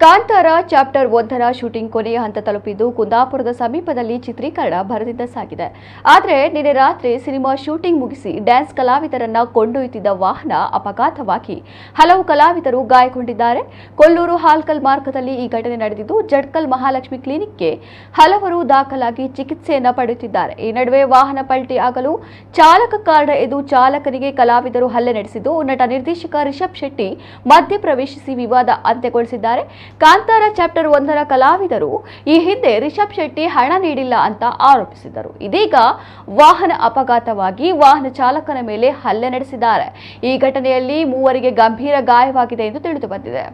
Kantara chapter 1ರ shooting ಕೊನೆಯ ಹಂತ ತಲುಪಿದ್ದು ಕುಂದಾಪುರದ ಸಮೀಪದಲ್ಲಿ ಚಿತ್ರೀಕರಣ ಭರದಿಂದ ಸಾಗಿದೆ. ಆದರೆ ನಿನ್ನೆ ರಾತ್ರಿ ಸಿನಿಮಾ ಶೂಟಿಂಗ್ ಮುಗಿಸಿ ಡ್ಯಾನ್ಸ್ ಕಲಾವಿದರನ್ನ ಕೊಂಡೊಯ್ಯುತ್ತಿದ್ದ ವಾಹನ ಅಪಘಾತವಾಗಿ ಹಲವು ಕಲಾವಿದರು ಗಾಯಗೊಂಡಿದ್ದಾರೆ. ಕೊಲ್ಲೂರು ಹಾಲ್ಕಲ್ ಮಾರ್ಗದಲ್ಲಿ ಈ ಘಟನೆ ನಡೆದಿದ್ದು ಜಡ್ಕಲ್ ಮಹಾಲಕ್ಷ್ಮಿ ಕ್ಲಿನಿಕ್ಗೆ ಹಲವರು ದಾಖಲಾಗಿ ಚಿಕಿತ್ಸೆಯನ್ನ ಪಡೆಯುತ್ತಿದ್ದಾರೆ. ಈ ನಡುವೆ ವಾಹನ ಪಲ್ಟಿ ಆಗಲು ಚಾಲಕ ಕಾರಣ ಎಂದು ಚಾಲಕನಿಗೆ ಕಲಾವಿದರು ಹಲ್ಲೆ ನಡೆಸಿದ್ದು ನಟ ನಿರ್ದೇಶಕ ರಿಷಬ್ ಶೆಟ್ಟಿ ಮಧ್ಯಪ್ರವೇಶಿಸಿ ವಿವಾದ ಅಂತ್ಯಗೊಳಿಸಿದ್ದಾರೆ. ಕಾಂತಾರ ಚಾಪ್ಟರ್ 1ರ ಕಲಾವಿದರು ಈ ಹಿಂದೆ ರಿಷಬ್ ಶೆಟ್ಟಿ ಹಣ ನೀಡಿಲ್ಲ ಅಂತ ಆರೋಪಿಸಿದ್ದರು. ಇದೀಗ ವಾಹನ ಅಪಘಾತವಾಗಿ ವಾಹನ ಚಾಲಕನ ಮೇಲೆ ಹಲ್ಲೆ ನಡೆಸಿದ್ದಾರೆ. ಈ ಘಟನೆಯಲ್ಲಿ ಮೂವರಿಗೆ ಗಂಭೀರ ಗಾಯವಾಗಿದೆ ಎಂದು ತಿಳಿದು ಬಂದಿದೆ.